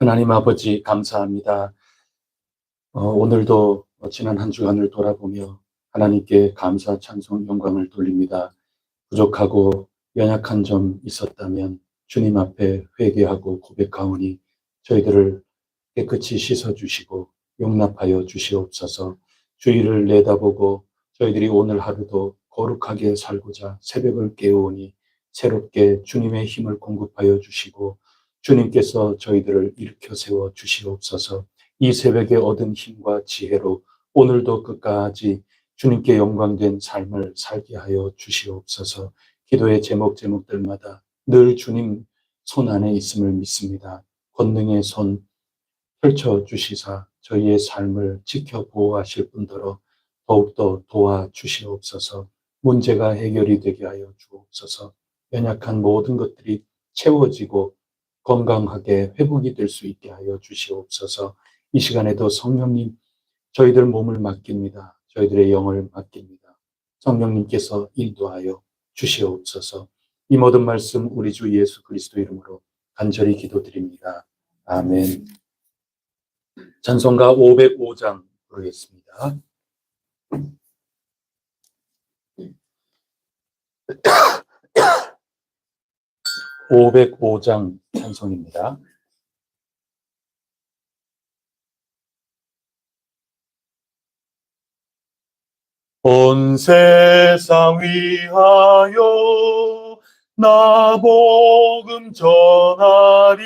하나님 아버지 감사합니다. 오늘도 지난 한 주간을 돌아보며 하나님께 감사, 찬송, 영광을 돌립니다. 부족하고 연약한 점 있었다면 주님 앞에 회개하고 고백하오니 저희들을 깨끗이 씻어주시고 용납하여 주시옵소서. 주의를 내다보고 저희들이 오늘 하루도 거룩하게 살고자 새벽을 깨우니 새롭게 주님의 힘을 공급하여 주시고 주님께서 저희들을 일으켜 세워 주시옵소서. 이 새벽에 얻은 힘과 지혜로 오늘도 끝까지 주님께 영광된 삶을 살게 하여 주시옵소서. 기도의 제목들마다 늘 주님 손 안에 있음을 믿습니다. 권능의 손 펼쳐 주시사 저희의 삶을 지켜 보호하실 분더러 더욱더 도와주시옵소서. 문제가 해결이 되게 하여 주옵소서. 연약한 모든 것들이 채워지고 건강하게 회복이 될 수 있게 하여 주시옵소서. 이 시간에도 성령님 저희들 몸을 맡깁니다. 저희들의 영을 맡깁니다. 성령님께서 인도하여 주시옵소서. 이 모든 말씀 우리 주 예수 그리스도 이름으로 간절히 기도드립니다. 아멘. 찬송가 505장 부르겠습니다. 505장 찬송입니다. 온 세상 위하여 나 복음 전하리.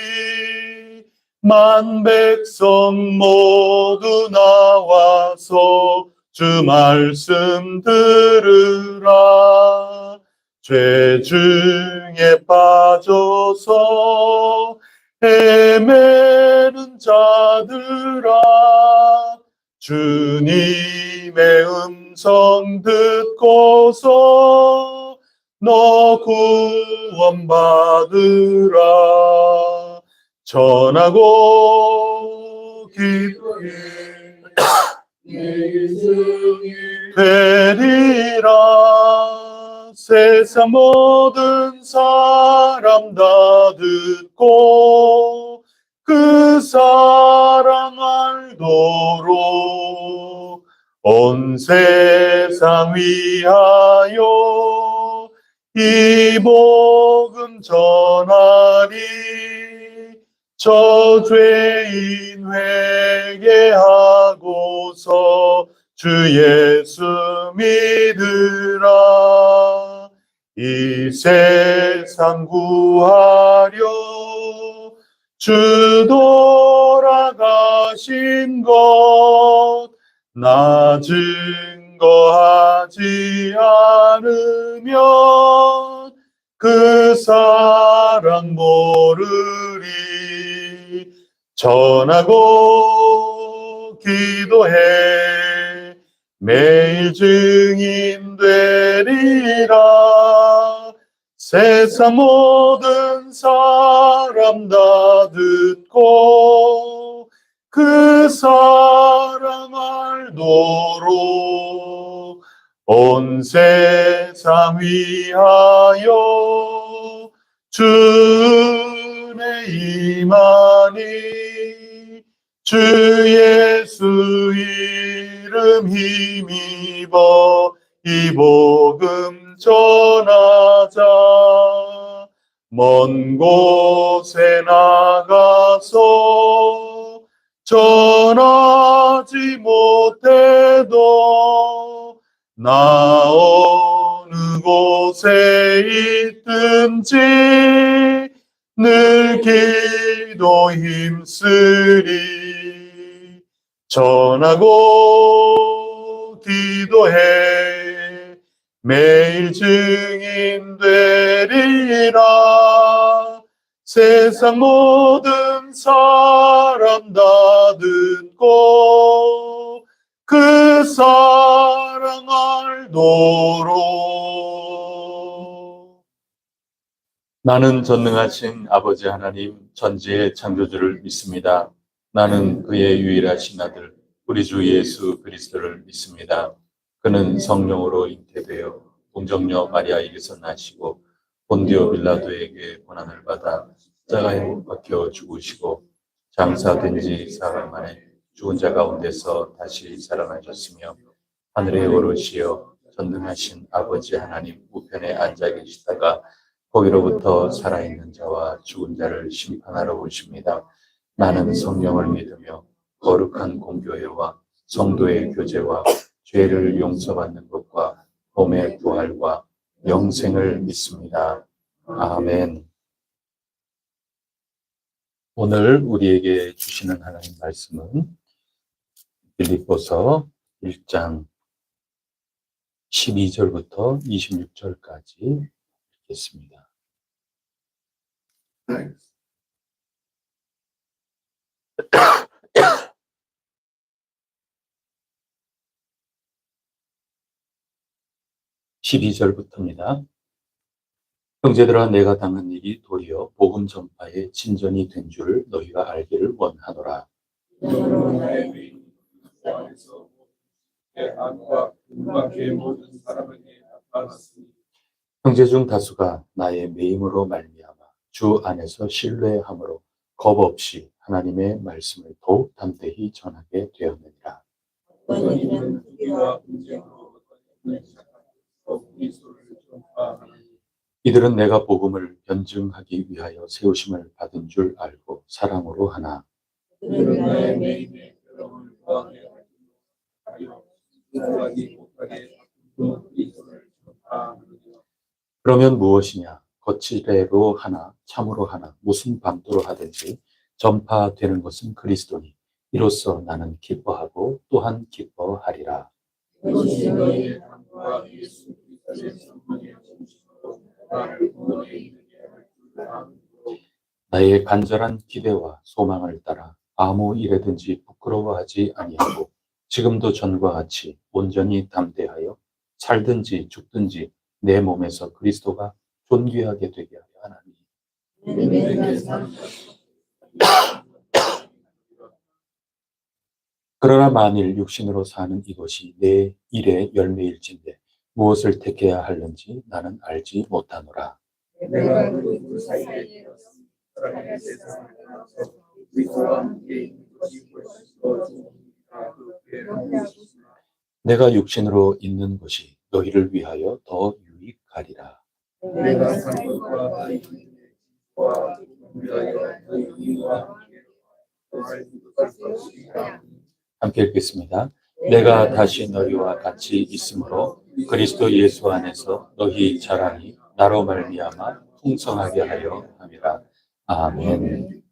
만 백성 모두 나와서 주 말씀 들으라. 죄 중에 빠져서 헤매는 자들아, 주님의 음성 듣고서 너 구원받으라. 전하고 기도해 내게 승이 되리라. 세상 모든 사람 다 듣고 그 사랑 알도록 온 세상 위하여 이 복음 전하리. 저 죄인 회개하고서 주 예수 믿으라. 이 세상 구하려 주 돌아가신 것 나 증거하지 않으면 그 사랑 모르리. 전하고 기도해 매일 증인 되리라. 세상 모든 사람 다 듣고 그 사랑 알도록 온 세상 위하여 주의 임하니. 주 예수 이름 힘입어 이 복음 전하자. 먼 곳에 나가서 전하지 못해도 나 어느 곳에 있든지 늘 기도 힘쓰리. 전하고 기도해 매일 증인 되리라. 세상 모든 사람 다 듣고 그 사랑 알도록. 나는 전능하신 아버지 하나님 전지의 창조주를 믿습니다. 나는 그의 유일하신 아들 우리 주 예수 그리스도를 믿습니다. 그는 성령으로 잉태되어 동정녀 마리아에게서 나시고 본디오 빌라도에게 고난을 받아 십자가에 못 박혀 죽으시고 장사된 지 사흘 만에 죽은 자 가운데서 다시 살아나셨으며 하늘에 오르시어 전능하신 아버지 하나님 우편에 앉아 계시다가 거기로부터 살아있는 자와 죽은 자를 심판하러 오십니다. 나는 성령을 믿으며 거룩한 공교회와 성도의 교제와 죄를 용서받는 것과 몸의 부활과 영생을 믿습니다. 아멘. 오늘 우리에게 주시는 하나님 말씀은 빌립보서 1장 12절부터 26절까지 읽겠습니다. 12절부터입니다. 형제들아 내가 당한 일이 도리어 복음 전파의 진전이 된 줄 너희가 알기를 원하노라. 형제 중 다수가 나의 매임으로 말미암아 주 안에서 신뢰함으로 겁 없이 하나님의 말씀을 더욱 담대히 전하게 되었느니라. 이들은 내가 복음을 변증하기 위하여 세우심을 받은 줄 알고 사랑으로 하나. 그러면 무엇이냐? 거칠애로 하나 참으로 하나 무슨 방도로 하든지 전파되는 것은 그리스도니 이로써 나는 기뻐하고 또한 기뻐하리라. 나의 간절한 기대와 소망을 따라 아무 일에든지 부끄러워하지 아니하고 지금도 전과 같이 온전히 담대하여 살든지 죽든지 내 몸에서 그리스도가 존귀하게 되게 하려 하나니. 그러나 만일 육신으로 사는 이것이 내 일의 열매일진데 무엇을 택해야 하는지 나는 알지 못하노라. 내가 육신으로 있는 것이 너희를 위하여 더 유익하리라. 함께 읽겠습니다. 내가 다시 너희와 같이 있으므로 그리스도 예수 안에서 너희 자랑이 나로 말미암아 풍성하게 하려 함이라. 아멘.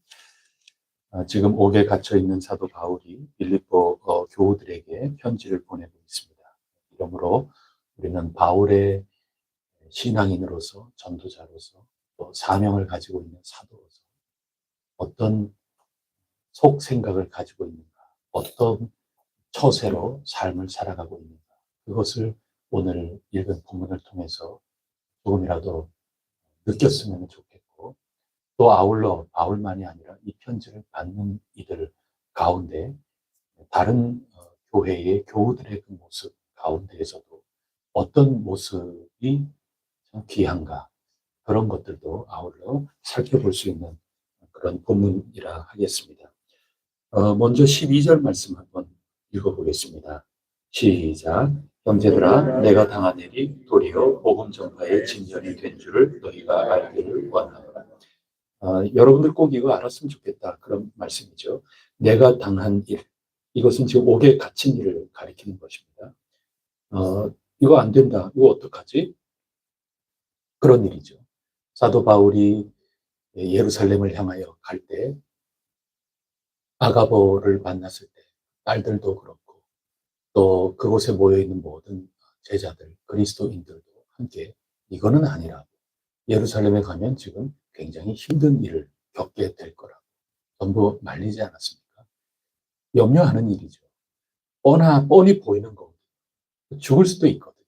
지금 옥에 갇혀 있는 사도 바울이 빌립보 교우들에게 편지를 보내고 있습니다. 이러므로 우리는 바울의 신앙인으로서 전도자로서 또 사명을 가지고 있는 사도로서 어떤 속 생각을 가지고 있는가, 어떤 처세로 삶을 살아가고 있는가, 그것을 오늘 읽은 본문을 통해서 조금이라도 느꼈으면 좋겠고, 또 아울러 바울만이 아니라 이 편지를 받는 이들 가운데 다른 교회의 교우들의 그 모습 가운데에서도 어떤 모습이 참 귀한가, 그런 것들도 아울러 살펴볼 수 있는 그런 본문이라 하겠습니다. 먼저 12절 말씀 한번 읽어보겠습니다. 시작. 형제들아 내가 당한 일이 도리어 복음 전파의 진전이 된 줄을 너희가 알기를 원하노라. 여러분들 꼭 이거 알았으면 좋겠다, 그런 말씀이죠. 내가 당한 일, 이것은 지금 옥에 갇힌 일을 가리키는 것입니다. 이거 안 된다, 이거 어떡하지? 그런 일이죠. 사도 바울이 예루살렘을 향하여 갈 때 아가보를 만났을 때 딸들도 그렇고 또 그곳에 모여있는 모든 제자들, 그리스도인들도 함께 이거는 아니라고, 예루살렘에 가면 지금 굉장히 힘든 일을 겪게 될 거라고 전부 말리지 않았습니까? 염려하는 일이죠. 뻔히 보이는 거거든요. 죽을 수도 있거든요.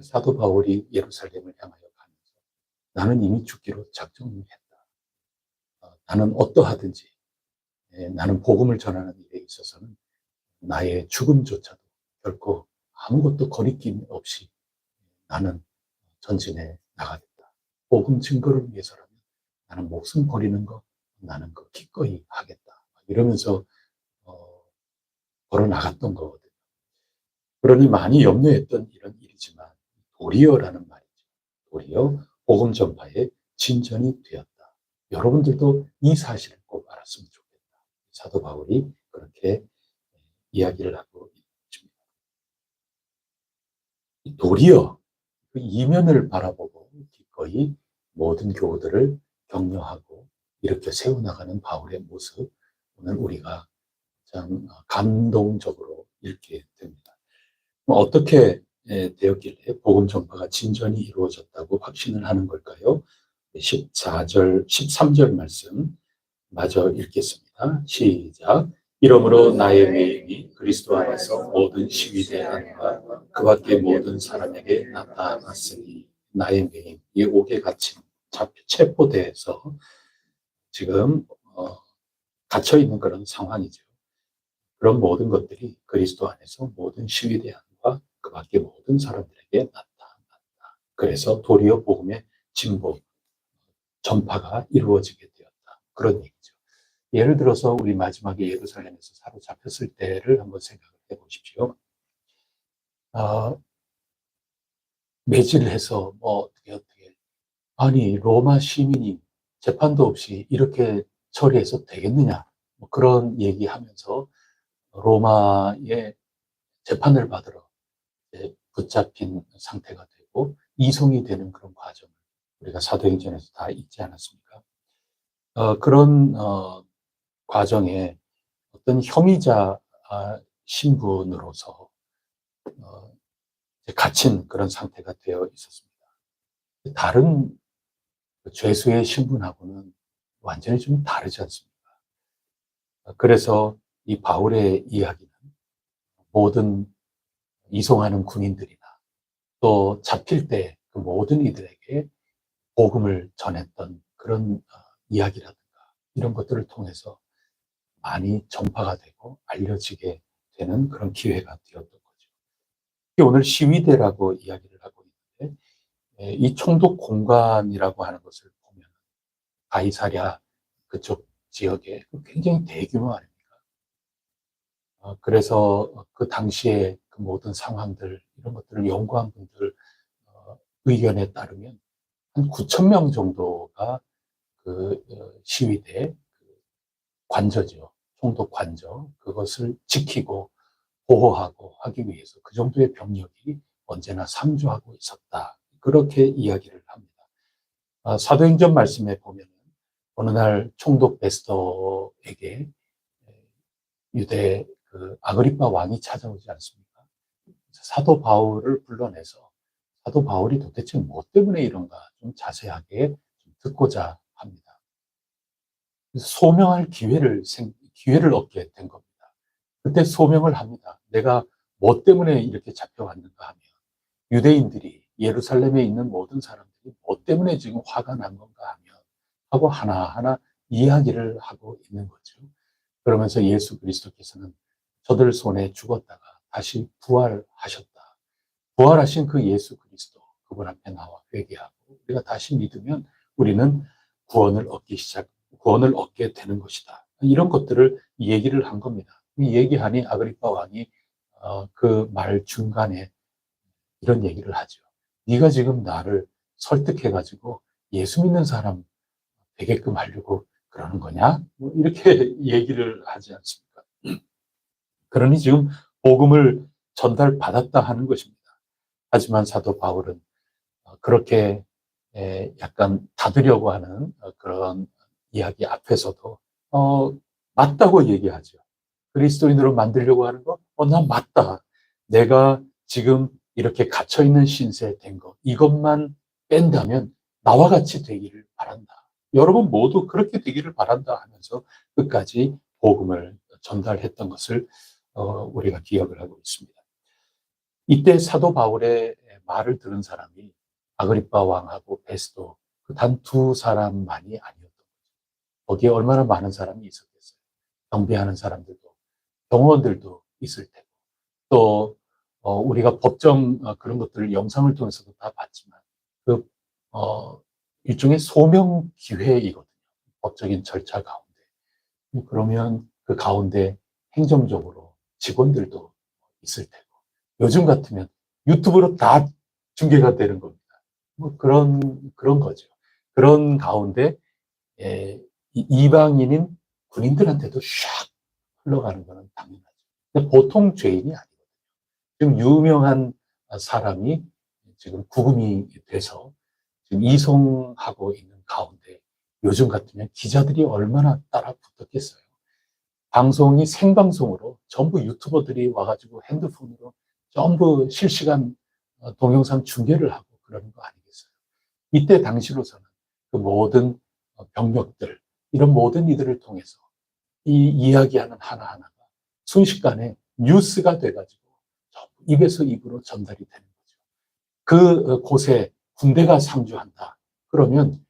사도 바울이 예루살렘을 향하여 가면서 나는 이미 죽기로 작정했다. 나는 어떠하든지 나는 복음을 전하는 일에 있어서는 나의 죽음조차도 결코 아무것도 거리낌 없이 나는 전진해 나가겠다. 복음 증거를 위해서라면 나는 목숨 버리는 거 나는 그 기꺼이 하겠다. 이러면서 걸어 나갔던 거거든요. 그러니 많이 염려했던 이런 일이지만 도리어라는 말이죠. 도리어 복음 전파의 진전이 되었다. 여러분들도 이 사실을 꼭 알았으면 좋겠다. 사도 바울이 그렇게 이야기를 하고 있습니다. 도리어 그 이면을 바라보고 기꺼이 모든 교우들을 격려하고 이렇게 세워나가는 바울의 모습, 오늘 우리가 참 감동적으로 읽게 됩니다. 어떻게 되었길래 복음 전파가 진전이 이루어졌다고 확신을 하는 걸까요? 14절, 13절 말씀 마저 읽겠습니다. 시작. 이러므로 나의 매임이 그리스도 안에서 모든 시위대 안과 그 밖의 모든 사람에게 나타났으니 나의 매임, 이 옥에 갇힌 체포대에서 지금 갇혀 있는 그런 상황이죠. 그런 모든 것들이 그리스도 안에서 모든 시위대 안과 그 밖의 모든 사람들에게 나타났다. 그래서 도리어 복음의 진보, 전파가 이루어지게 되었다. 그런 얘기죠. 예를 들어서 우리 마지막에 예루살렘에서 사로잡혔을 때를 한번 생각을 해보십시오. 매질을 해서 어떻게 아니 로마 시민이 재판도 없이 이렇게 처리해서 되겠느냐 그런 얘기하면서 로마의 재판을 받으러 붙잡힌 상태가 되고 이송이 되는 그런 과정을 우리가 사도행전에서 다 읽지 않았습니까? 그런 과정에 어떤 혐의자 신분으로서 갇힌 그런 상태가 되어 있었습니다. 다른 죄수의 신분하고는 완전히 좀 다르지 않습니까? 그래서 이 바울의 이야기는 모든 이송하는 군인들이나 또 잡힐 때 그 모든 이들에게 복음을 전했던 그런 이야기라든가 이런 것들을 통해서 많이 전파가 되고 알려지게 되는 그런 기회가 되었던 거죠. 오늘 시위대라고 이야기를 하고 있는데 이 총독 공간이라고 하는 것을 보면 가이사랴 그쪽 지역에 굉장히 대규모 아닙니까? 그래서 그 당시에 그 모든 상황들 이런 것들을 연구한 분들 의견에 따르면 한 9천 명 정도가 그 시위대 관저죠. 총독 관저 그것을 지키고 보호하고 하기 위해서 그 정도의 병력이 언제나 상주하고 있었다. 그렇게 이야기를 합니다. 사도행전 말씀에 보면 어느 날 총독 베스더에게 유대 그 아그리파 왕이 찾아오지 않습니까? 사도 바울을 불러내서 사도 바울이 도대체 뭐 때문에 이런가 좀 자세하게 좀 듣고자 합니다. 그래서 소명할 기회를 얻게 된 겁니다. 그때 소명을 합니다. 내가 뭐 때문에 이렇게 잡혀왔는가 하면 유대인들이 예루살렘에 있는 모든 사람들이 뭐 때문에 지금 화가 난 건가 하면 하고 하나하나 이야기를 하고 있는 거죠. 그러면서 예수 그리스도께서는 저들 손에 죽었다가 다시 부활하셨다. 부활하신 그 예수 그리스도 그분 앞에 나와 회개하고 우리가 다시 믿으면 우리는 구원을 얻게 되는 것이다. 이런 것들을 얘기를 한 겁니다. 얘기하니 아그리파 왕이 그 말 중간에 이런 얘기를 하죠. 네가 지금 나를 설득해가지고 예수 믿는 사람 되게끔 하려고 그러는 거냐? 이렇게 얘기를 하지 않습니까? 그러니 지금 복음을 전달받았다 하는 것입니다. 하지만 사도 바울은 그렇게 약간 닫으려고 하는 그런 이야기 앞에서도 맞다고 얘기하죠. 그리스도인으로 만들려고 하는 거? 난 맞다. 내가 지금 이렇게 갇혀있는 신세 된 거, 이것만 뺀다면 나와 같이 되기를 바란다. 여러분 모두 그렇게 되기를 바란다 하면서 끝까지 복음을 전달했던 것을 우리가 기억을 하고 있습니다. 이때 사도 바울의 말을 들은 사람이 아그리파 왕하고 베스도 그 단 두 사람만이 아니었던 거죠. 거기에 얼마나 많은 사람이 있었겠어요. 경비하는 사람들도 경호원들도 있을 테고 또 우리가 법정 그런 것들을 영상을 통해서도 다 봤지만 그 일종의 소명 기회이거든요. 법적인 절차 가운데. 그러면 그 가운데 행정적으로 직원들도 있을 테고, 요즘 같으면 유튜브로 다 중계가 되는 겁니다. 뭐 그런 거죠. 그런 가운데, 이방인인 군인들한테도 샥 흘러가는 거는 당연하죠. 근데 보통 죄인이 아니거든요. 지금 유명한 사람이 지금 구금이 돼서 지금 이송하고 있는 가운데 요즘 같으면 기자들이 얼마나 따라 붙었겠어요. 방송이 생방송으로 전부 유튜버들이 와가지고 핸드폰으로 전부 실시간 동영상 중계를 하고 그러는 거 아니겠어요? 이때 당시로서는 그 모든 병력들, 이런 모든 이들을 통해서 이 이야기하는 하나하나가 순식간에 뉴스가 돼가지고 입에서 입으로 전달이 되는 거죠. 그 곳에 군대가 상주한다. 그러면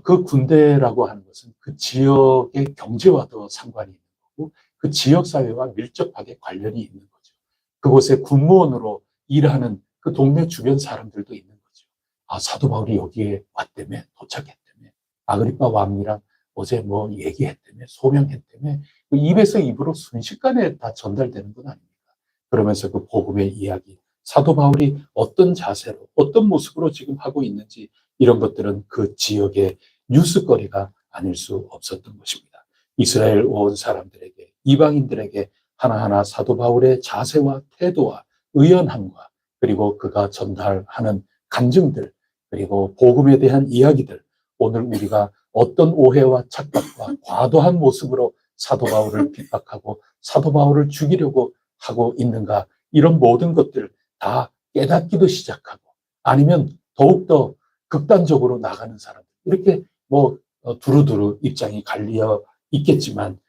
그 군대라고 하는 것은 그 지역의 경제와도 상관이 있는 거고 그 지역 사회와 밀접하게 관련이 있는 거죠. 그곳에 군무원으로 일하는 그 동네 주변 사람들도 있는 거죠. 아, 사도 바울이 여기에 왔다며, 도착했다며, 아그리파 왕이랑 어제 뭐 얘기했다며, 소명했다며, 그 입에서 입으로 순식간에 다 전달되는 건 아닙니까? 그러면서 그 복음의 이야기, 사도 바울이 어떤 자세로, 어떤 모습으로 지금 하고 있는지 이런 것들은 그 지역의 뉴스거리가 아닐 수 없었던 것입니다. 이스라엘 온 사람들에게, 이방인들에게 하나하나 사도 바울의 자세와 태도와 의연함과 그리고 그가 전달하는 간증들, 그리고 복음에 대한 이야기들, 오늘 우리가 어떤 오해와 착각과 과도한 모습으로 사도 바울을 핍박하고 사도 바울을 죽이려고 하고 있는가, 이런 모든 것들 다 깨닫기도 시작하고 아니면 더욱더 극단적으로 나가는 사람들, 이렇게 뭐 두루두루 입장이 갈리어 있겠지만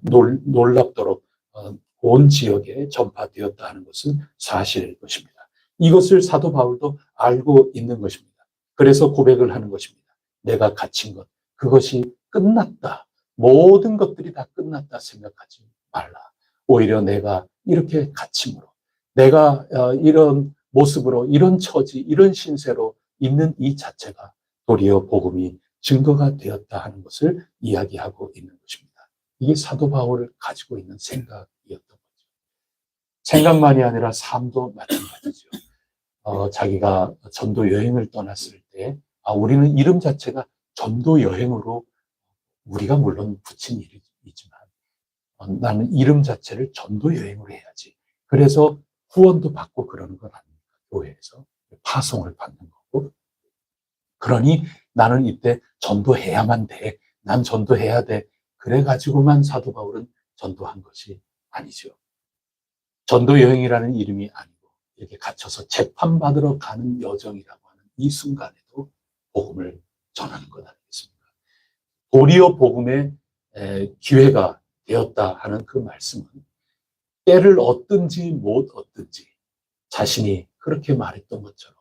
놀랍도록 온 지역에 전파되었다 하는 것은 사실일 것입니다. 이것을 사도 바울도 알고 있는 것입니다. 그래서 고백을 하는 것입니다. 내가 갇힌 것, 그것이 끝났다. 모든 것들이 다 끝났다 생각하지 말라. 오히려 내가 이렇게 갇힘으로, 내가 이런 모습으로, 이런 처지, 이런 신세로 있는 이 자체가 도리어 복음이 증거가 되었다 하는 것을 이야기하고 있는 것입니다. 이게 사도 바울을 가지고 있는 생각이었던 거죠. 생각만이 아니라 삶도 마찬가지죠. 자기가 전도 여행을 떠났을 때, 우리는 이름 자체가 전도 여행으로 우리가 물론 붙인 일이지만 나는 이름 자체를 전도 여행으로 해야지. 그래서 후원도 받고 그러는 건 아닙니까? 교회에서 파송을 받는 거고. 그러니 나는 이때 전도해야만 돼. 난 전도해야 돼. 그래가지고만 사도 바울은 전도한 것이 아니죠. 전도 여행이라는 이름이 아니고 이렇게 갇혀서 재판받으러 가는 여정이라고 하는 이 순간에도 복음을 전하는 것 아니겠습니까? 도리어 복음의 기회가 되었다 하는 그 말씀은 때를 얻든지 못 얻든지 자신이 그렇게 말했던 것처럼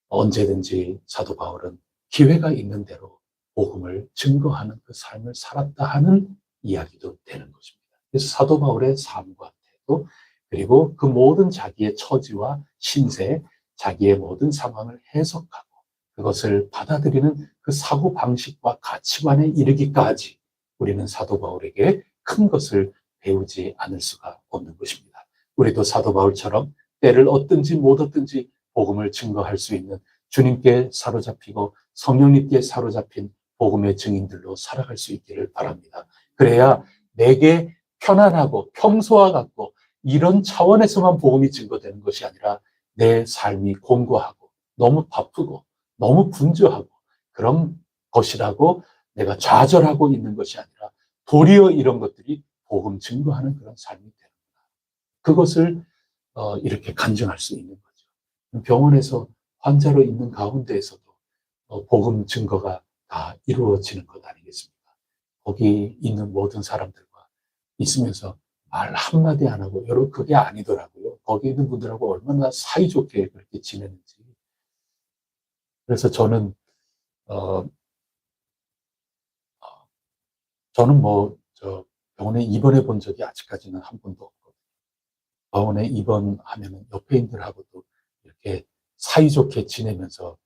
언제든지 사도 바울은 기회가 있는 대로 복음을 증거하는 그 삶을 살았다 하는 이야기도 되는 것입니다. 그래서 사도 바울의 삶과 태도, 그리고 그 모든 자기의 처지와 신세, 자기의 모든 상황을 해석하고 그것을 받아들이는 그 사고방식과 가치관에 이르기까지 우리는 사도 바울에게 큰 것을 배우지 않을 수가 없는 것입니다. 우리도 사도 바울처럼 때를 얻든지 못 얻든지 복음을 증거할 수 있는, 주님께 사로잡히고 성령님께 사로잡힌 복음의 증인들로 살아갈 수 있기를 바랍니다. 그래야 내게 편안하고 평소와 같고 이런 차원에서만 복음이 증거되는 것이 아니라 내 삶이 공고하고 너무 바쁘고 너무 분주하고 그런 것이라고 내가 좌절하고 있는 것이 아니라 도리어 이런 것들이 복음 증거하는 그런 삶이 되는구나. 그것을 이렇게 간증할 수 있는 거죠. 병원에서 환자로 있는 가운데에서도 복음 증거가 다 이루어지는 것 아니겠습니까? 거기 있는 모든 사람들과 있으면서 말 한마디 안 하고, 여러분 그게 아니더라고요. 거기 있는 분들하고 얼마나 사이좋게 그렇게 지내는지. 그래서 어, 저는 병원에 입원해 본 적이 아직까지는 한 번도 없고, 병원에 입원하면 옆에 인들하고도 이렇게 사이좋게 지내면서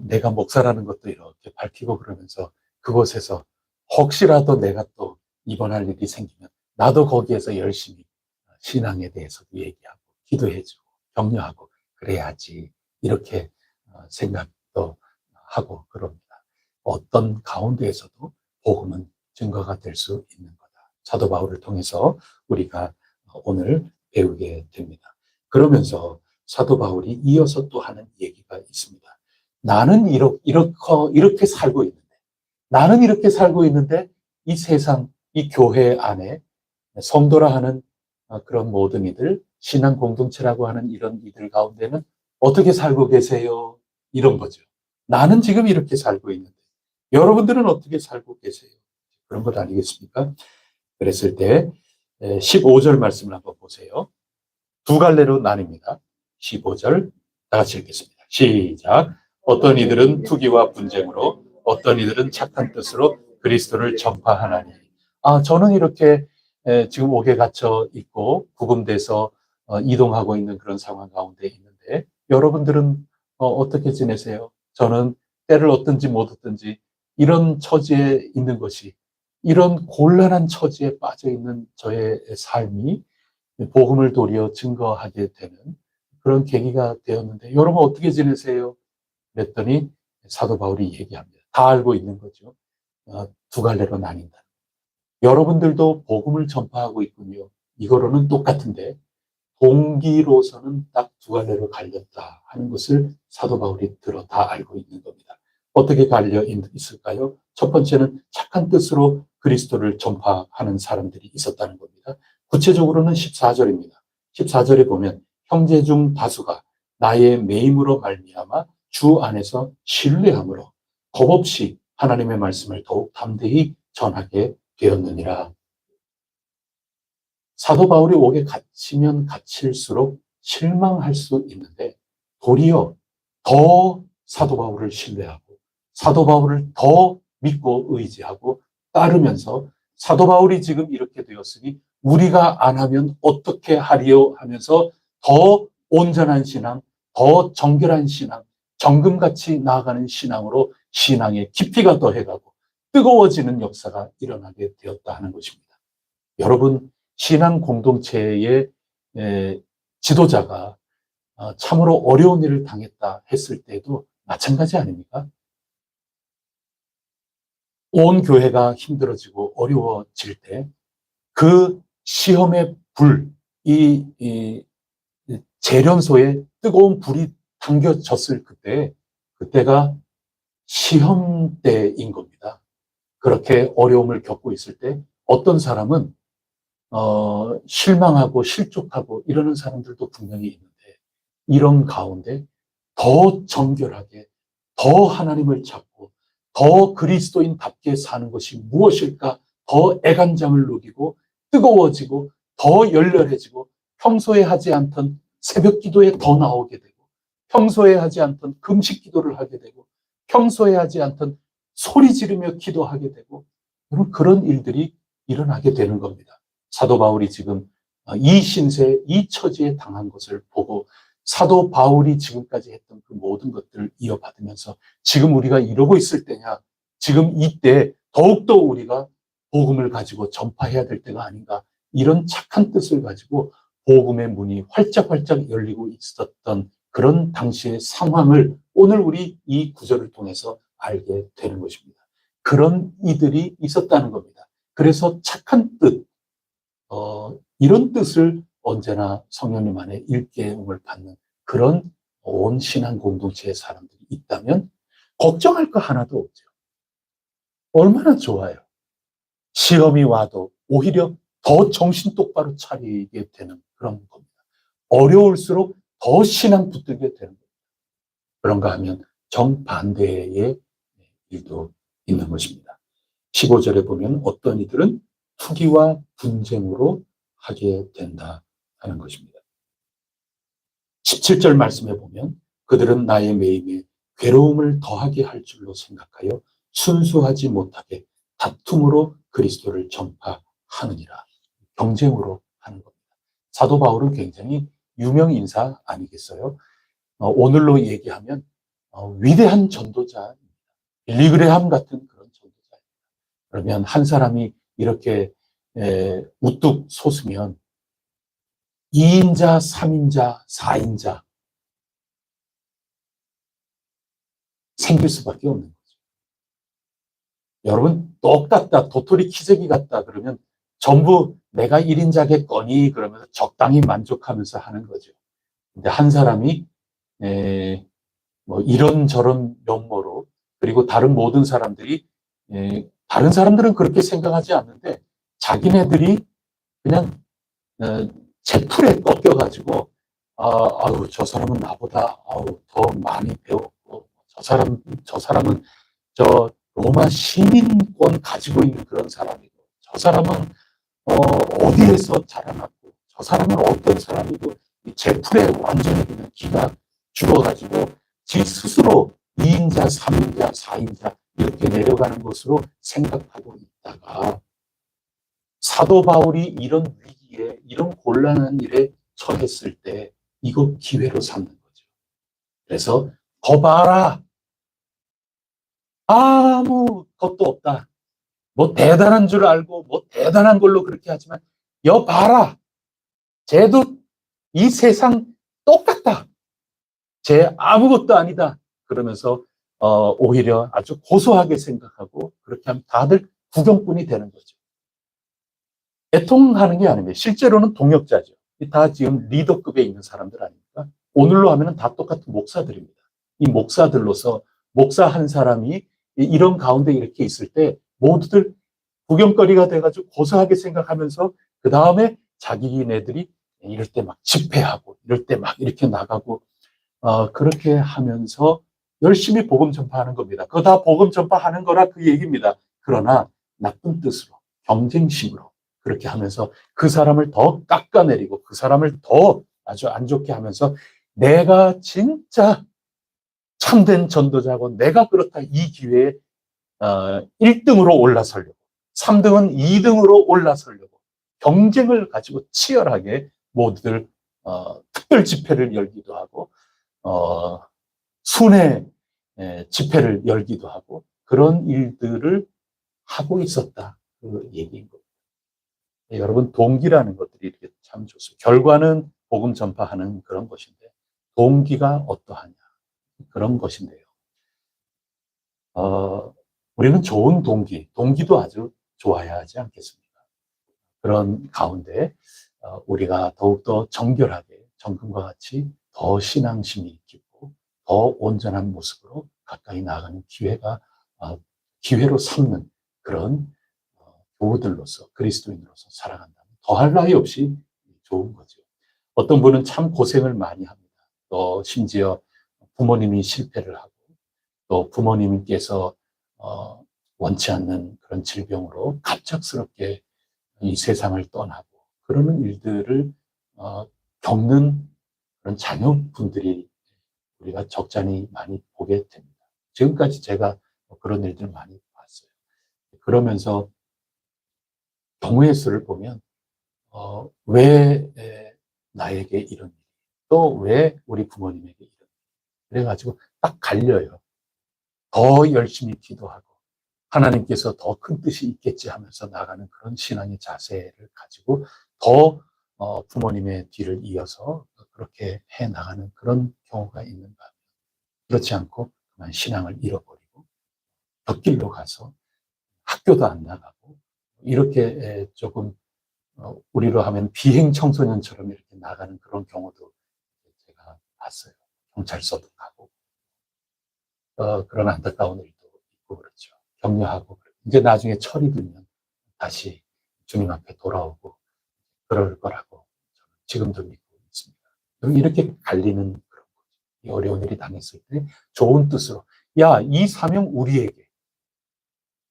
내가 목사라는 것도 이렇게 밝히고 그러면서 그곳에서 혹시라도 내가 또 입원할 일이 생기면 나도 거기에서 열심히 신앙에 대해서도 얘기하고 기도해주고 격려하고 그래야지 이렇게 생각도 하고 그럽니다. 어떤 가운데에서도 복음은 증거가 될 수 있는 거다. 사도 바울을 통해서 우리가 오늘 배우게 됩니다. 그러면서 사도 바울이 이어서 또 하는 얘기가 있습니다. 나는 이렇게 살고 있는데, 나는 이렇게 살고 있는데 이 세상, 이 교회 안에 성도라 하는 그런 모든 이들, 신앙 공동체라고 하는 이런 이들 가운데는 어떻게 살고 계세요? 이런 거죠. 나는 지금 이렇게 살고 있는데 여러분들은 어떻게 살고 계세요? 그런 것 아니겠습니까? 그랬을 때 15절 말씀을 한번 보세요. 두 갈래로 나뉩니다. 15절 다 같이 읽겠습니다. 시작. 어떤 이들은 투기와 분쟁으로, 어떤 이들은 착한 뜻으로 그리스도를 전파하나니. 저는 이렇게 지금 옥에 갇혀 있고 구금돼서 이동하고 있는 그런 상황 가운데 있는데 여러분들은 어떻게 지내세요? 저는 때를 얻든지 못 얻든지 이런 처지에 있는 것이, 이런 곤란한 처지에 빠져 있는 저의 삶이 복음을 도리어 증거하게 되는 그런 계기가 되었는데 여러분 어떻게 지내세요? 그랬더니 사도 바울이 얘기합니다. 다 알고 있는 거죠. 두 갈래로 나뉜다. 여러분들도 복음을 전파하고 있군요. 이거로는 똑같은데 동기로서는 딱 두 갈래로 갈렸다 하는 것을 사도 바울이 들어 다 알고 있는 겁니다. 어떻게 갈려 있을까요? 첫 번째는 착한 뜻으로 그리스도를 전파하는 사람들이 있었다는 겁니다. 구체적으로는 14절입니다. 14절에 보면 형제 중 다수가 나의 매임으로 말미암아 주 안에서 신뢰함으로 겁없이 하나님의 말씀을 더욱 담대히 전하게 되었느니라. 사도 바울이 옥에 갇히면 갇힐수록 실망할 수 있는데 도리어 더 사도 바울을 신뢰하고 사도 바울을 더 믿고 의지하고 따르면서 사도 바울이 지금 이렇게 되었으니 우리가 안 하면 어떻게 하리요 하면서 더 온전한 신앙, 더 정결한 신앙, 정금같이 나아가는 신앙으로 신앙의 깊이가 더해가고 뜨거워지는 역사가 일어나게 되었다 하는 것입니다. 여러분, 신앙 공동체의 지도자가 참으로 어려운 일을 당했다 했을 때도 마찬가지 아닙니까? 온 교회가 힘들어지고 어려워질 때 그 시험의 불, 이 재련소에 뜨거운 불이 당겨졌을 그때가 시험 때인 겁니다. 그렇게 어려움을 겪고 있을 때 어떤 사람은 실망하고 실족하고 이러는 사람들도 분명히 있는데 이런 가운데 더 정결하게, 더 하나님을 찾고 더 그리스도인답게 사는 것이 무엇일까? 더 애간장을 누리고 뜨거워지고 더 열렬해지고 평소에 하지 않던 새벽 기도에 더 나오게 되고 평소에 하지 않던 금식 기도를 하게 되고 평소에 하지 않던 소리 지르며 기도하게 되고 그런 일들이 일어나게 되는 겁니다. 사도 바울이 지금 이 신세, 이 처지에 당한 것을 보고 사도 바울이 지금까지 했던 그 모든 것들을 이어받으면서 지금 우리가 이러고 있을 때냐, 지금 이때 더욱더 우리가 복음을 가지고 전파해야 될 때가 아닌가, 이런 착한 뜻을 가지고 복음의 문이 활짝활짝 열리고 있었던 그런 당시의 상황을 오늘 우리 이 구절을 통해서 알게 되는 것입니다. 그런 이들이 있었다는 겁니다. 그래서 착한 뜻, 이런 뜻을 언제나 성령님 안에 일깨움을 받는 그런 온 신앙 공동체의 사람들이 있다면 걱정할 거 하나도 없죠. 얼마나 좋아요. 시험이 와도 오히려 더 정신 똑바로 차리게 되는 그런 겁니다. 어려울수록 더 신앙 붙들게 되는 겁니다. 그런가 하면 정반대의 일도 있는 것입니다. 15절에 보면 어떤 이들은 투기와 분쟁으로 하게 된다 하는 것입니다. 17절 말씀에 보면 그들은 나의 매임에 괴로움을 더하게 할 줄로 생각하여 순수하지 못하게 다툼으로 그리스도를 전파하느니라. 경쟁으로 하는 겁니다. 사도 바울은 굉장히 유명 인사 아니겠어요? 오늘로 얘기하면 위대한 전도자, 빌리 그레함 같은 그런 전도자. 그러면 한 사람이 이렇게 우뚝 솟으면 2인자, 3인자, 4인자 생길 수밖에 없는 거죠. 여러분, 똑같다, 도토리 키재기 같다 그러면 전부 내가 1인자겠거니 그러면서 적당히 만족하면서 하는 거죠. 근데 한 사람이 뭐 이런저런 면모로, 그리고 다른 모든 사람들이, 다른 사람들은 그렇게 생각하지 않는데 자기네들이 그냥 제 풀에 꺾여가지고 아유 저 사람은 나보다 더 많이 배웠고, 저 사람은 저 로마 시민권 가지고 있는 그런 사람이고, 저 사람은 어디에서 자라났고, 저 사람은 어떤 사람이고, 제 풀에 완전히 그냥 기가 죽어가지고 지 스스로 2인자, 3인자, 4인자 이렇게 내려가는 것으로 생각하고 있다가, 사도 바울이 이런 위기에, 이런 곤란한 일에 처했을 때 이거 기회로 삼는 거죠. 그래서 거 봐라, 아무 것도 없다, 뭐 대단한 줄 알고 뭐 대단한 걸로 그렇게 하지만 여 봐라, 쟤도 이 세상 똑같다, 쟤 아무것도 아니다 그러면서 오히려 아주 고소하게 생각하고, 그렇게 하면 다들 구경꾼이 되는 거죠. 애통하는 게 아닙니다. 실제로는 동역자죠. 다 지금 리더급에 있는 사람들 아닙니까? 오늘로 하면 다 똑같은 목사들입니다. 이 목사들로서 목사 한 사람이 이런 가운데 이렇게 있을 때 모두들 구경거리가 돼가지고 고소하게 생각하면서 그 다음에 자기네들이 이럴 때 막 집회하고 이럴 때 막 이렇게 나가고 그렇게 하면서 열심히 복음 전파하는 겁니다. 그거 다 복음 전파하는 거라 그 얘기입니다. 그러나 나쁜 뜻으로, 경쟁심으로 그렇게 하면서 그 사람을 더 깎아내리고 그 사람을 더 아주 안 좋게 하면서 내가 진짜 참된 전도자고 내가 그렇다, 이 기회에 1등으로 올라서려고, 3등은 2등으로 올라서려고 경쟁을 가지고 치열하게 모두들 특별 집회를 열기도 하고 순회 집회를 열기도 하고 그런 일들을 하고 있었다, 그 얘기인 겁니다. 여러분, 동기라는 것들이 이렇게 참 좋습니다. 결과는 복음 전파하는 그런 것인데 동기가 어떠하냐, 그런 것인데요. 우리는 좋은 동기도 아주 좋아야 하지 않겠습니까? 그런 가운데 우리가 더욱더 정결하게 정금과 같이 더 신앙심이 깊고 더 온전한 모습으로 가까이 나아가는 기회로 삼는 그런 교우들로서, 그리스도인으로서 살아간다면 더할 나위 없이 좋은 거죠. 어떤 분은 참 고생을 많이 합니다. 또 심지어 부모님이 실패를 하고 또 부모님께서 원치 않는 그런 질병으로 갑작스럽게 이 세상을 떠나고 그러는 일들을 겪는 그런 자녀분들이 우리가 적잖이 많이 보게 됩니다. 지금까지 제가 그런 일들을 많이 봤어요. 그러면서 경우의 수를 보면 왜 나에게 이런 일이, 또 왜 우리 부모님에게 이런 일이, 그래가지고 딱 갈려요. 더 열심히 기도하고 하나님께서 더 큰 뜻이 있겠지 하면서 나가는 그런 신앙의 자세를 가지고 더 부모님의 뒤를 이어서 그렇게 해 나가는 그런 경우가 있는가. 그렇지 않고 그만 신앙을 잃어버리고 곁길로 가서 학교도 안 나가고 이렇게 조금 우리로 하면 비행 청소년처럼 이렇게 나가는 그런 경우도 제가 봤어요. 경찰서도 가고 그런 안타까운 일도 있고 그렇죠. 격려하고 이제 나중에 철이 들면 다시 주님 앞에 돌아오고 그럴 거라고 저는 지금도 믿고 있습니다. 이렇게 갈리는 그런 거죠. 이 어려운 일이 당했을 때 좋은 뜻으로, 야, 이 사명 우리에게,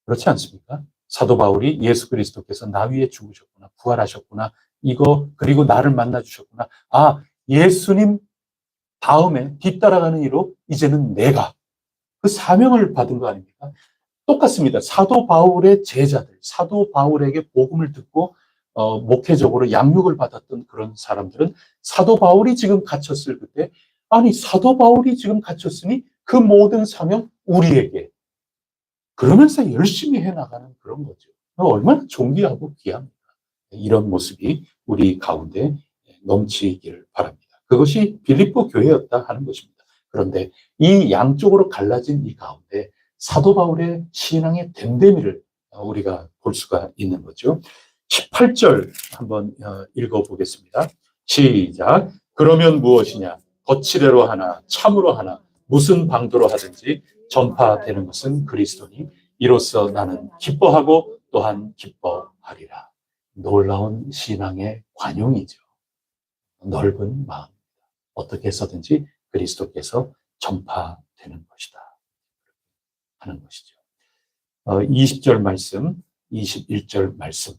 그렇지 않습니까? 사도 바울이 예수 그리스도께서 나 위에 죽으셨구나, 부활하셨구나, 이거 그리고 나를 만나 주셨구나. 예수님 다음에 뒤따라가는 이로 이제는 내가 그 사명을 받은 거 아닙니까? 똑같습니다. 사도 바울의 제자들, 사도 바울에게 복음을 듣고 목회적으로 양육을 받았던 그런 사람들은 사도 바울이 지금 갇혔을 그때, 아니 사도 바울이 지금 갇혔으니 그 모든 사명 우리에게, 그러면서 열심히 해나가는 그런 거죠. 얼마나 존귀하고 귀합니까? 이런 모습이 우리 가운데 넘치기를 바랍니다. 그것이 빌립보 교회였다 하는 것입니다. 그런데 이 양쪽으로 갈라진 이 가운데 사도 바울의 신앙의 됨됨이를 우리가 볼 수가 있는 거죠. 18절 한번 읽어보겠습니다. 시작. 그러면 무엇이냐? 거칠애로 하나 참으로 하나 무슨 방도로 하든지 전파되는 것은 그리스도니 이로써 나는 기뻐하고 또한 기뻐하리라. 놀라운 신앙의 관용이죠. 넓은 마음. 어떻게 해서든지 그리스도께서 전파되는 것이다 하는 것이죠. 20절 말씀, 21절 말씀,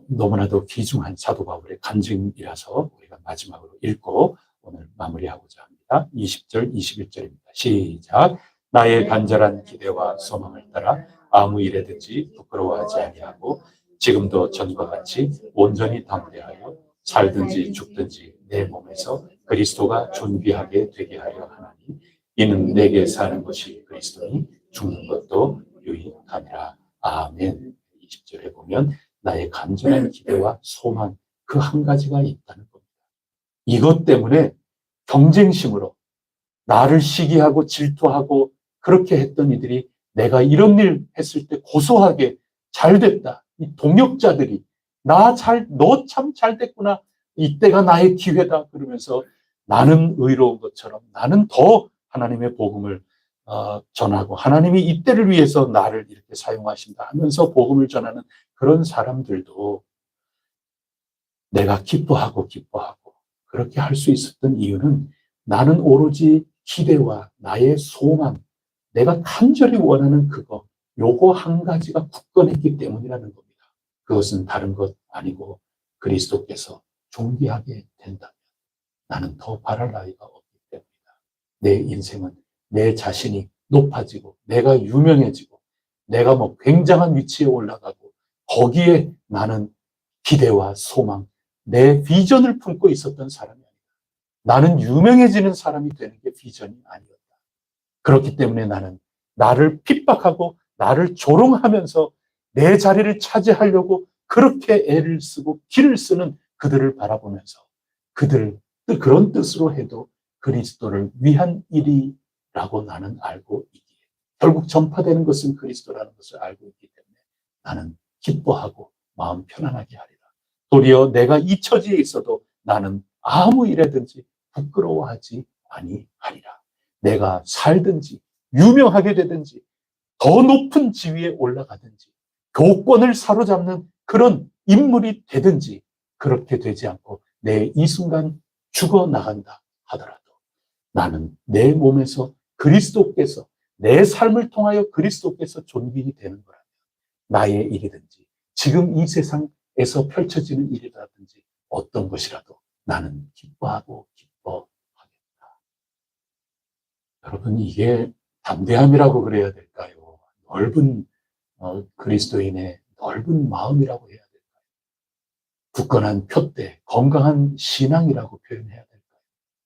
너무나도 귀중한 사도 바울의 간증이라서 우리가 마지막으로 읽고 오늘 마무리하고자 합니다. 20절, 21절입니다. 시작. 나의 간절한 기대와 소망을 따라 아무 일에든지 부끄러워하지 아니하고 지금도 전과 같이 온전히 담대하여 살든지 죽든지 내 몸에서 그리스도가 존귀하게 되게 하려 하나니 이는 내게 사는 것이 그리스도니 죽는 것도 유익함이라. 아멘. 20절에 보면 나의 간절한 기대와 소망 그 한 가지가 있다는 겁니다. 이것 때문에 경쟁심으로 나를 시기하고 질투하고 그렇게 했던 이들이 내가 이런 일 했을 때 고소하게 잘 됐다. 이 동역자들이 너 참 잘 됐구나. 이때가 나의 기회다. 그러면서 나는 의로운 것처럼 나는 더 하나님의 복음을 전하고 하나님이 이때를 위해서 나를 이렇게 사용하신다 하면서 복음을 전하는 그런 사람들도 내가 기뻐하고 그렇게 할 수 있었던 이유는 나는 오로지 기대와 나의 소망, 내가 간절히 원하는 요거 한 가지가 굳건했기 때문이라는 겁니다. 그것은 다른 것 아니고 그리스도께서 존귀하게 된다면 나는 더 바랄 나위가 없기 때문이다. 내 인생은 내 자신이 높아지고 내가 유명해지고 내가 뭐 굉장한 위치에 올라가고 거기에 나는 기대와 소망, 내 비전을 품고 있었던 사람이 아니다. 나는 유명해지는 사람이 되는 게 비전이 아니었다. 그렇기 때문에 나는 나를 핍박하고 나를 조롱하면서 내 자리를 차지하려고 그렇게 애를 쓰고 기를 쓰는 그들을 바라보면서 그런 뜻으로 해도 그리스도를 위한 일이라고 나는 알고 있기에 결국 전파되는 것은 그리스도라는 것을 알고 있기 때문에 나는 기뻐하고 마음 편안하게 하리라. 도리어 내가 이 처지에 있어도 나는 아무 일에든지 부끄러워하지 아니하리라. 내가 살든지 유명하게 되든지 더 높은 지위에 올라가든지 교권을 사로잡는 그런 인물이 되든지 그렇게 되지 않고 내 이 순간 죽어나간다 하더라도 나는 내 몸에서 그리스도께서 내 삶을 통하여 그리스도께서 존귀히 되는 거라면 나의 일이든지 지금 이 세상에서 펼쳐지는 일이라든지 어떤 것이라도 나는 기뻐하고 기뻐하겠다. 여러분 이게 담대함이라고 그래야 될까요? 넓은 그리스도인의 넓은 마음이라고 해야 될까요? 굳건한 표대, 건강한 신앙이라고 표현해야 될까요?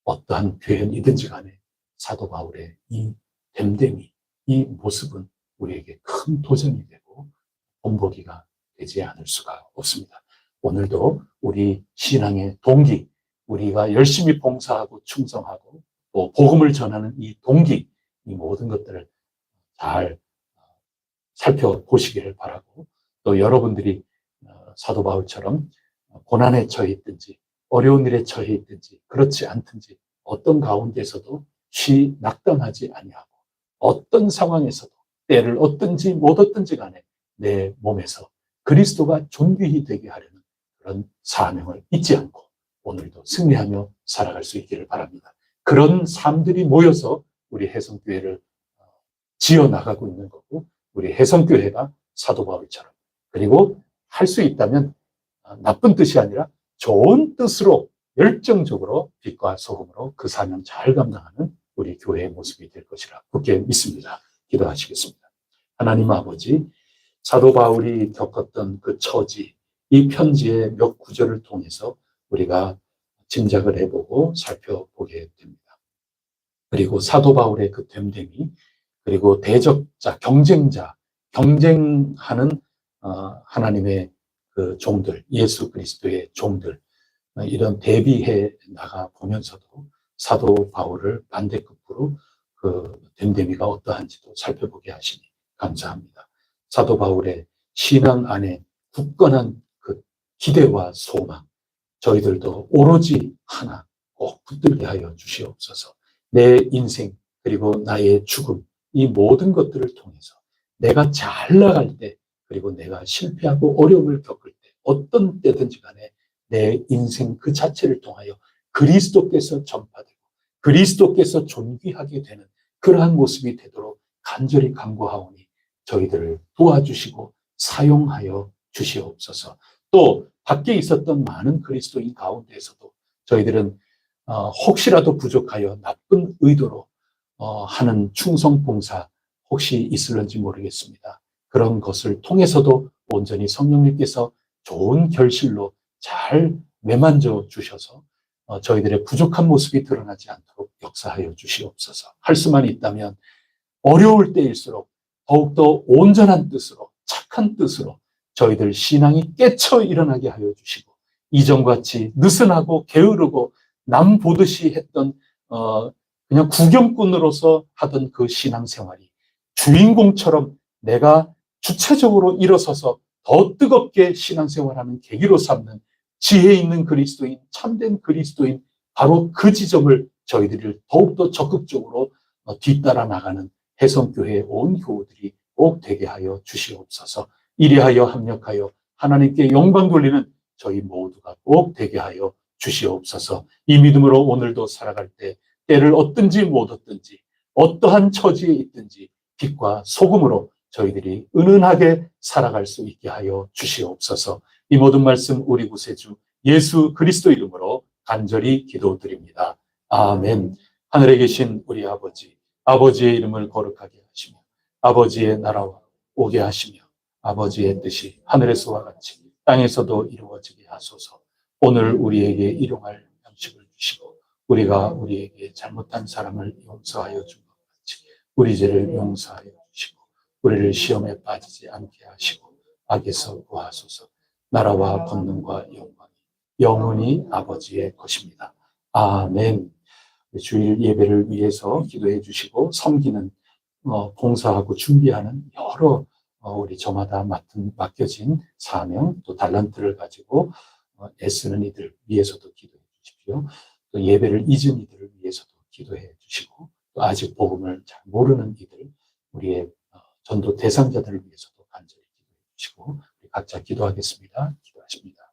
어떠한 표현이든지 간에 사도 바울의 이 됨됨이, 이 모습은 우리에게 큰 도전이 되고 본보기가 되지 않을 수가 없습니다. 오늘도 우리 신앙의 동기, 우리가 열심히 봉사하고 충성하고 또 복음을 전하는 이 동기, 이 모든 것들을 잘 살펴보시기를 바라고 또 여러분들이 사도 바울처럼 고난에 처해 있든지 어려운 일에 처해 있든지 그렇지 않든지 어떤 가운데서도 낙담하지 아니하고 어떤 상황에서도 때를 얻든지 못 얻든지 간에 내 몸에서 그리스도가 존귀히 되게 하려는 그런 사명을 잊지 않고 오늘도 승리하며 살아갈 수 있기를 바랍니다. 그런 삶들이 모여서 우리 혜성교회를 지어나가고 있는 거고 우리 혜성교회가 사도 바울처럼 그리고 할 수 있다면 나쁜 뜻이 아니라 좋은 뜻으로 열정적으로 빛과 소금으로 그 사명 잘 감당하는 우리 교회의 모습이 될 것이라 굳게 믿습니다. 기도하시겠습니다. 하나님 아버지, 사도 바울이 겪었던 그 처지, 이 편지의 몇 구절을 통해서 우리가 짐작을 해보고 살펴보게 됩니다. 그리고 사도 바울의 그 됨됨이, 그리고 대적자, 경쟁하는 하나님의 그 종들, 예수 그리스도의 종들, 이런 대비해 나가 보면서도 사도 바울을 반대급부로 그 됨됨이가 어떠한지도 살펴보게 하시니 감사합니다. 사도 바울의 신앙 안에 굳건한 그 기대와 소망, 저희들도 오로지 하나 꼭 붙들게 하여 주시옵소서. 내 인생 그리고 나의 죽음, 이 모든 것들을 통해서 내가 잘 나갈 때, 그리고 내가 실패하고 어려움을 겪을 때, 어떤 때든지 간에 내 인생 그 자체를 통하여 그리스도께서 전파되고 그리스도께서 존귀하게 되는 그러한 모습이 되도록 간절히 간구하오니 저희들을 도와주시고 사용하여 주시옵소서. 또 밖에 있었던 많은 그리스도인 가운데에서도 저희들은 혹시라도 부족하여 나쁜 의도로 하는 충성봉사 혹시 있을런지 모르겠습니다. 그런 것을 통해서도 온전히 성령님께서 좋은 결실로 잘 매만져 주셔서 저희들의 부족한 모습이 드러나지 않도록 역사하여 주시옵소서. 할 수만 있다면 어려울 때일수록 더욱더 온전한 뜻으로, 착한 뜻으로 저희들 신앙이 깨쳐 일어나게 하여 주시고, 이전같이 느슨하고 게으르고 남 보듯이 했던 그냥 구경꾼으로서 하던 그 신앙생활이 주인공처럼 내가 주체적으로 일어서서 더 뜨겁게 신앙생활하는 계기로 삼는 지혜 있는 그리스도인, 참된 그리스도인, 바로 그 지점을 저희들이 더욱더 적극적으로 뒤따라 나가는 해성교회의 온 교우들이 꼭 되게 하여 주시옵소서. 이리하여 합력하여 하나님께 영광 돌리는 저희 모두가 꼭 되게 하여 주시옵소서. 이 믿음으로 오늘도 살아갈 때 때를 얻든지 못 얻든지 어떠한 처지에 있든지 빛과 소금으로 저희들이 은은하게 살아갈 수 있게 하여 주시옵소서. 이 모든 말씀 우리 구세주 예수 그리스도 이름으로 간절히 기도드립니다. 아멘. 하늘에 계신 우리 아버지, 아버지의 이름을 거룩하게 하시며 아버지의 나라와 오게 하시며 아버지의 뜻이 하늘에서와 같이 땅에서도 이루어지게 하소서. 오늘 우리에게 일용할 양식을 주시고 우리가 우리에게 잘못한 사람을 용서하여 준 것 같이 우리 죄를 용서하여 주시고 우리를 시험에 빠지지 않게 하시고 악에서 구하소서. 나라와 권능과 영광이 영원히 아버지의 것입니다. 아멘. 주일 예배를 위해서 기도해 주시고 섬기는 봉사하고 준비하는 여러 우리 저마다 맡겨진 사명 또 달란트를 가지고 애쓰는 이들 위해서도 기도해 주십시오. 또 예배를 잊은 이들을 위해서도 기도해 주시고 또 아직 복음을 잘 모르는 이들 우리의 전도 대상자들을 위해서도 간절히 기도해 주시고 우리 각자 기도하겠습니다. 기도하십니다.